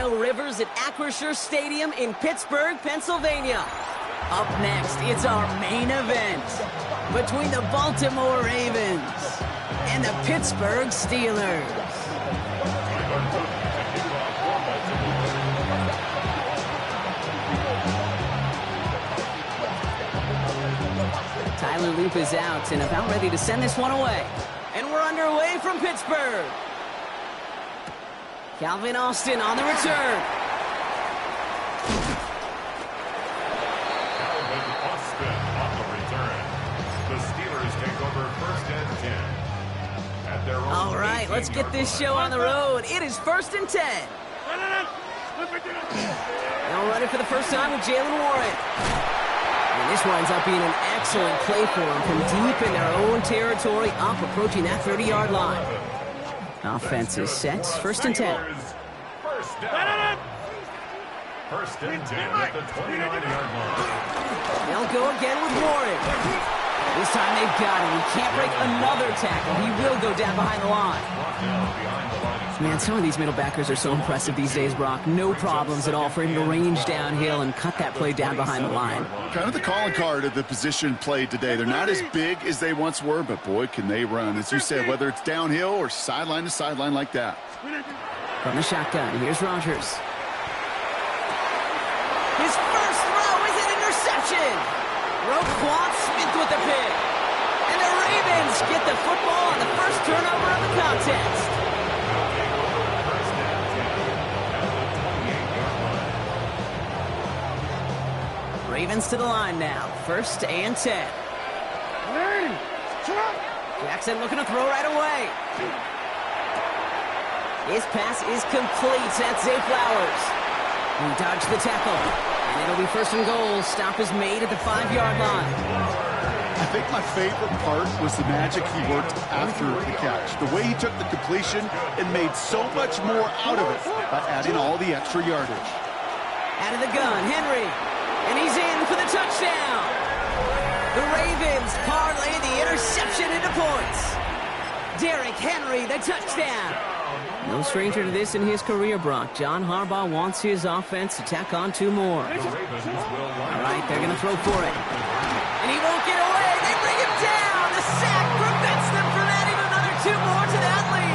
Ohio Rivers at Acrisure Stadium in Pittsburgh, Pennsylvania. Up next, it's our main event between the Baltimore Ravens and the Pittsburgh Steelers. Tyler Loop is out and about ready to send this one away. And we're underway from Pittsburgh. Calvin Austin on the return. Calvin Austin on the return. The Steelers take over 1st and 10. At their own All right, let's get this show on the road. It is 1st and 10. They'll run it for the first time with Jalen Warren. And this winds up being an excellent play for them from deep in their own territory, up approaching that 30-yard line. Offense is set. 1st and 10. First down. 1st and 10 at the 29-yard line. They'll go again with Warren. This time they've got him. He can't break another tackle. He will go down behind the line. Man, some of these middle backers are so impressive these days, Brock. No problems at all for him to range downhill and cut that play down behind the line. Kind of the calling card of the position played today. They're not as big as they once were, but boy, can they run. As you said, whether it's downhill or sideline to sideline like that. From the shotgun, here's Rodgers. His first throw is an interception. Roquan Smith with the pick. And the Ravens get the football on the first turnover of the contest. Ravens to the line now. 1st and 10. Jackson looking to throw right away. His pass is complete. That's Zay Flowers. He dodged the tackle. And it'll be 1st and goal. Stop is made at the 5-yard line. I think my favorite part was the magic he worked after the catch. The way he took the completion and made so much more out of it by adding all the extra yardage. Out of the gun, Henry. And he's in for the touchdown. The Ravens parlay the interception into points. Derrick Henry, the touchdown. No stranger to this in his career, Brock. John Harbaugh wants his offense to tack on 2 more. All right, they're going to throw for it. And he won't get away. They bring him down. The sack prevents them from adding another 2 more to that lead.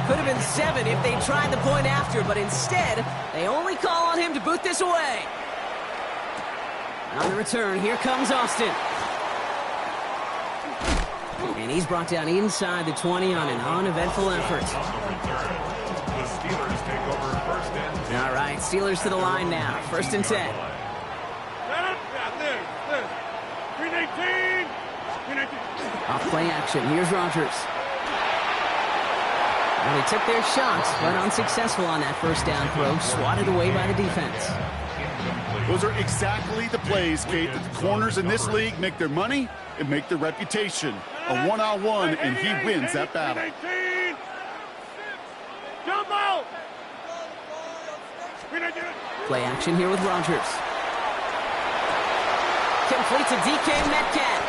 Could have been 7 if they tried the point after, but instead, they only call on him to boot this away. On the return, here comes Austin. And he's brought down inside the 20 on an uneventful effort. All right, Steelers to the line now. 1st and 10. Off play action. Here's Rodgers. Well, they took their shots, but unsuccessful on that 1st down throw. Swatted away by the defense. Those are exactly the plays, Kate, that the corners in this league make their money and make their reputation. A one-on-one, and he wins that battle. Play action here with Rodgers. Complete to DK Metcalf.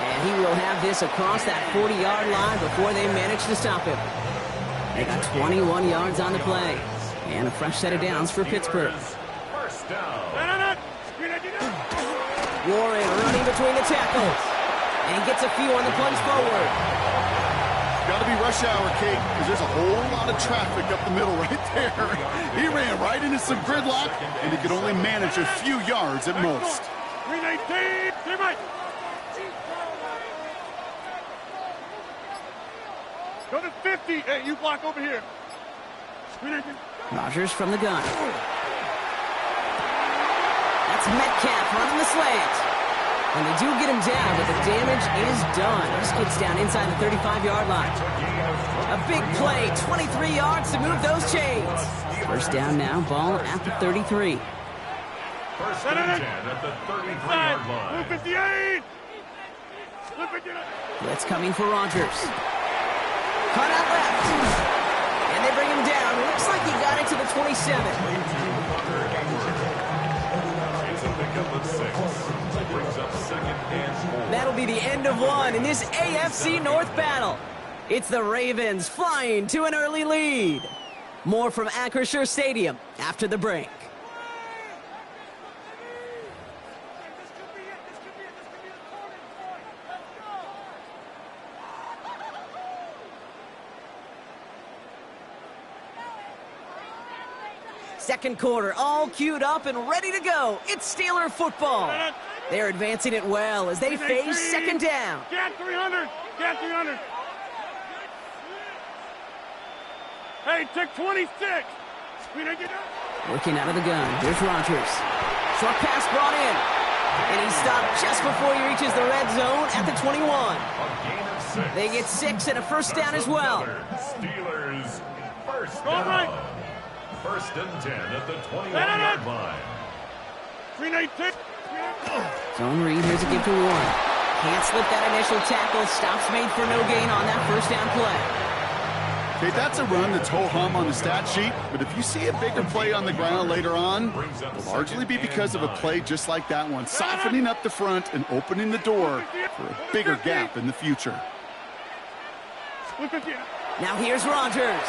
And he will have this across that 40-yard line before they manage to stop him. They got 21 yards on the play. And a fresh set of downs for Pittsburgh. Warren running between the tackles. And he gets a few on the plunge forward. Got to be rush hour, Kate, because there's a whole lot of traffic up the middle right there. He ran right into some gridlock, and he could only manage a few yards at most. Go to 50. Hey, you block over here. Rodgers from the gun. That's Metcalf running the slant. And they do get him down, but the damage is done. This gets down inside the 35-yard line. A big play, 23 yards to move those chains. 1st down now, ball at the 33. 1st and 10 at the 33-yard line. 58. Blitz coming for Rodgers. Cut out left. And they bring him down. Looks like he got it to the 27. It's a pickup of 6. Brings up 2nd and 4. That'll be the end of one in this AFC North battle. It's the Ravens flying to an early lead. More from Acrisure Stadium after the break. Second quarter, all queued up and ready to go. It's Steeler football. They're advancing it well as they face second down. Get 300. Get 300. Hey, take 26. Working out of the gun. Here's Rodgers. Short pass brought in. And he stopped just before he reaches the red zone at the 21. A gain of 6. They get 6 and a first down as well. Steelers first All down. right. First and 10 at the 21-yard line. 319. Zone read. Here's a give to Warren. Can't slip that initial tackle. Stops made for no gain on that first down play. Okay, that's a run that's ho-hum on the stat sheet, but if you see a bigger play on the ground later on, it'll largely be because of a play just like that one, softening up the front and opening the door for a bigger gap in the future. Now here's Rodgers.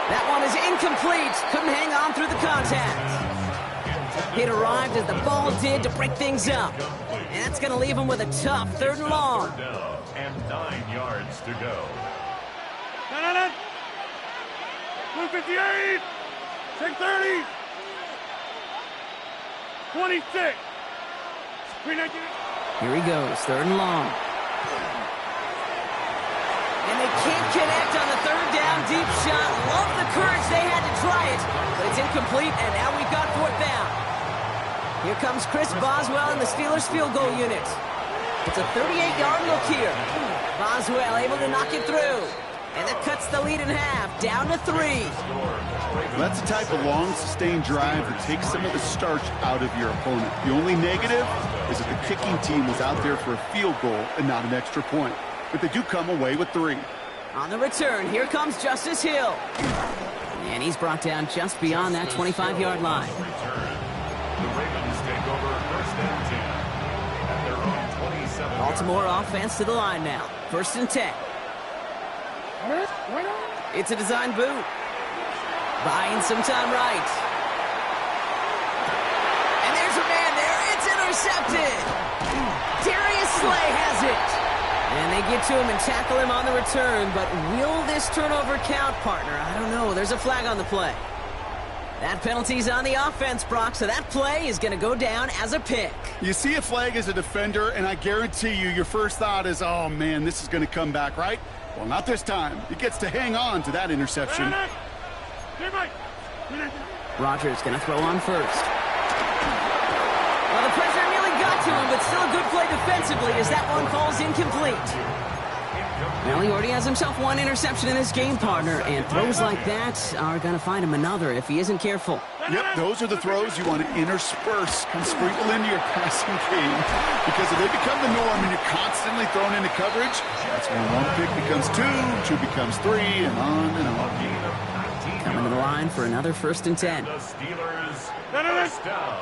That one is incomplete. Couldn't hang on through the contact. It arrived as the ball did to break things up. And that's going to leave him with a tough third and long. And 9 yards to go. 258. 630. 26. 319. Here he goes, third and long. And they can't connect on the third down deep shot. Love the courage they had to try it, but it's incomplete, and now we've got fourth down. Here comes Chris Boswell in the Steelers field goal unit. It's a 38-yard look here. Boswell able to knock it through. And that cuts the lead in half, down to 3. That's the type of long, sustained drive that takes some of the starch out of your opponent. The only negative is that the kicking team was out there for a field goal and not an extra point. But they do come away with 3. On the return, here comes Justice Hill. And he's brought down just beyond that 25-yard line. The Ravens take over first and 10 at their own 27. Baltimore offense to the line now. First and 10. It's a design boot. Buying some time right. And there's a man there. It's intercepted. Darius Slay has it. And they get to him and tackle him on the return. But will this turnover count, partner? I don't know. There's a flag on the play. That penalty's on the offense, Brock, so that play is going to go down as a pick. You see a flag as a defender, and I guarantee you your first thought is, oh, man, this is going to come back, right? Well, not this time. He gets to hang on to that interception. Rodgers going to throw on first. Well, the pressure nearly got to him, but still a good play defensively as that one falls incomplete. Well, he already has himself one interception in this game, partner, and throws like that are going to find him another if he isn't careful. Yep, those are the throws you want to intersperse and sprinkle into your passing game, because if they become the norm and you're constantly thrown into coverage, that's when one pick becomes 2 becomes 3, and on and on. Coming to the line for another first and 10. The Steelers first down.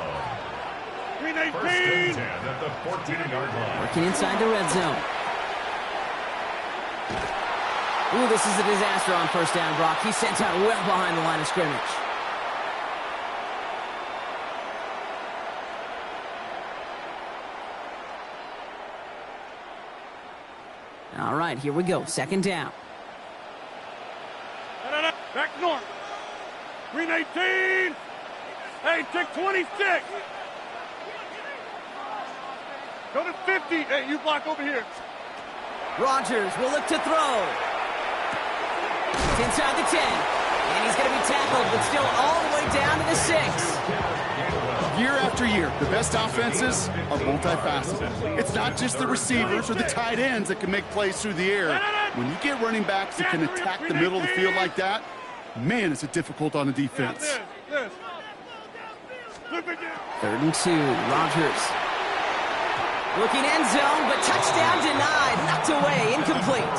First and 10 at the 14-yard line. Working inside the red zone. Ooh, this is a disaster on first down, Brock. He's sent out well behind the line of scrimmage. All right, here we go. Second down. Back north. 319. Hey, take 26. Go to 50. Hey, you block over here. Rodgers will look to throw. It's inside the 10. And he's going to be tackled, but still all the way down to the 6. Year after year, the best offenses are multifaceted. It's not just the receivers or the tight ends that can make plays through the air. When you get running backs that can attack the middle of the field like that, man, is it difficult on the defense. Third and 2, Rodgers. Looking end zone, but touchdown denied. Knocked away, incomplete.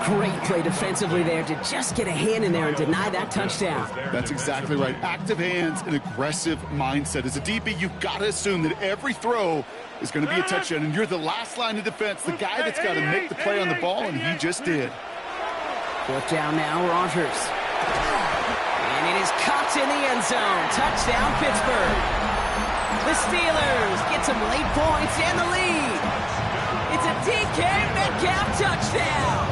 Great play defensively there to just get a hand in there and deny that touchdown. That's exactly right. Active hands and aggressive mindset. As a DB, you've got to assume that every throw is going to be a touchdown, and you're the last line of defense, the guy that's got to make the play on the ball, and he just did. Fourth down now, Rodgers. And it is caught in the end zone. Touchdown, Pittsburgh. The Steelers get some late points and the lead. It's a DK Metcalf touchdown.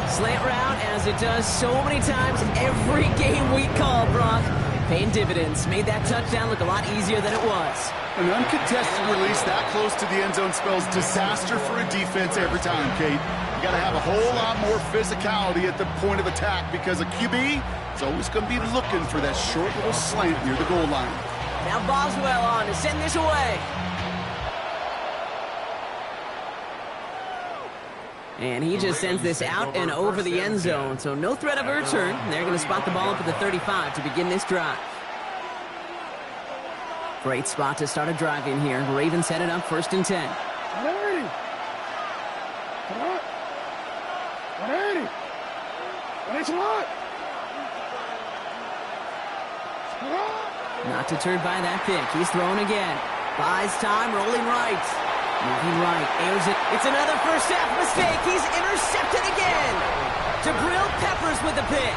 Slant route, as it does so many times every game we call, Brock. Paying dividends. Made that touchdown look a lot easier than it was. An uncontested release that close to the end zone spells disaster for a defense every time, Kate. You got to have a whole lot more physicality at the point of attack because a QB is always going to be looking for that short little slant near the goal line. Now Boswell on to send this away. And he just sends this out and over the end zone, so no threat of a return. They're going to spot the ball up at the 35 to begin this drive. Great spot to start a drive in here. Ravens headed up 1st and 10. 180. Come on. 180. 180 lot. Not deterred by that pick. He's throwing again. Buys time, rolling right. Moving right, airs it. It's another first half mistake. He's intercepted again. Jabril Peppers with the pick.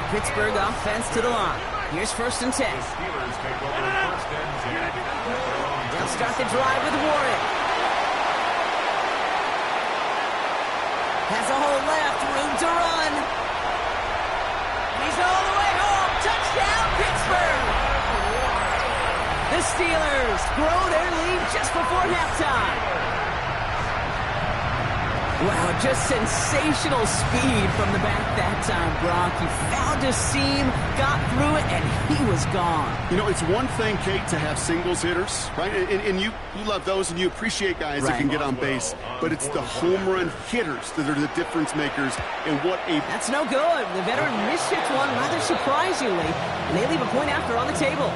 Pittsburgh offense to the line. Here's 1st and 10. They'll start the drive with Warren. Has a hole left, room to run. He's all the way home. Touchdown, Pittsburgh. The Steelers grow their lead just before halftime. Wow, just sensational speed from the back that time, Brock. He found a seam, got through it, and he was gone. You know, it's one thing, Kate, to have singles hitters, right? And you love those, and you appreciate guys that can get on base. But it's the home run hitters that are the difference makers. And what a... That's no good. The veteran mishit one rather surprisingly, and they leave a point after on the table.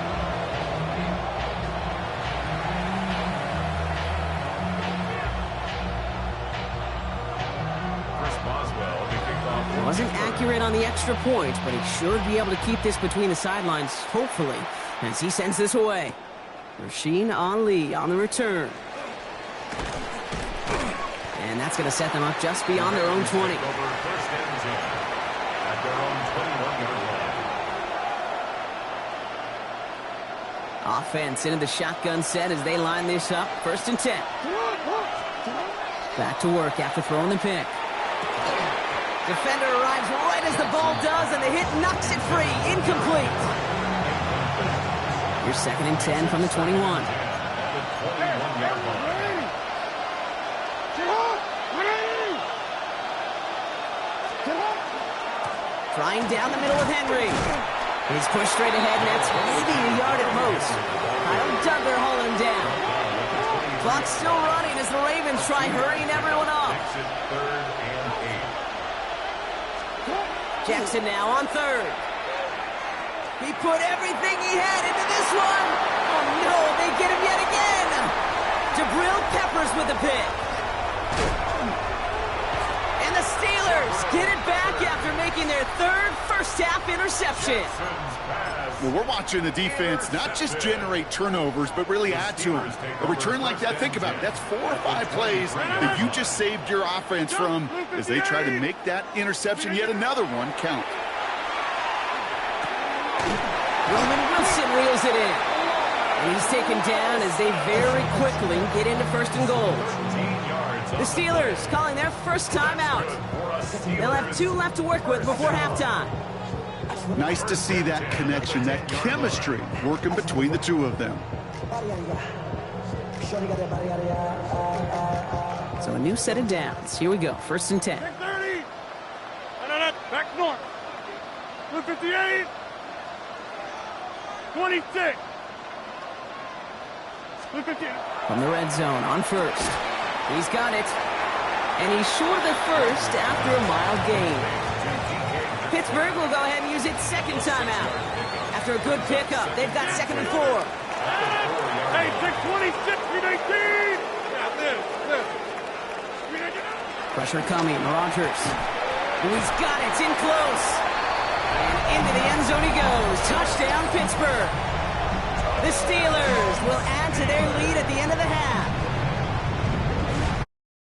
Wasn't accurate on the extra point, but he should be able to keep this between the sidelines, hopefully, as he sends this away. Rasheen Ali on the return. And that's going to set them up just beyond their own 20. Offense into the shotgun set as they line this up. 1st and 10. Back to work after throwing the pick. Defender arrives right as the ball does, and the hit knocks it free. Incomplete. Here's 2nd and 10 from the 21. Trying down the middle with Henry. He's pushed straight ahead, and that's maybe a yard at most. Kyle Duggar hauling him down. Clock's still running as the Ravens try hurrying everyone up. Jackson now on 3rd. He put everything he had into this one. Oh, no, they get him yet again. Jabril Peppers with the pick. And the Steelers get it back after making their 3rd first-half interception. Well, we're watching the defense not just generate turnovers, but really add to them. A return like that, think about it. That's 4 or 5 plays that you just saved your offense from as they try to make that interception, yet another one, count. Roman Wilson reels it in. And he's taken down as they very quickly get into 1st and goal. The Steelers calling their first timeout. They'll have 2 left to work with before halftime. Nice to see that connection, that chemistry working between the two of them. So a new set of downs. Here we go. 1st and 10. 30. Back north. 258. 26. 258. From the red zone on 1st. He's got it. And he's short of 1st after a mild gain. Pittsburgh will go ahead and use its 2nd timeout. After a good pickup, they've got 2nd and 4. Hey, 626, 319. pressure coming. Rodgers. And he's got it. It's in close. And into the end zone he goes. Touchdown, Pittsburgh. The Steelers will add to their lead at the end of the half.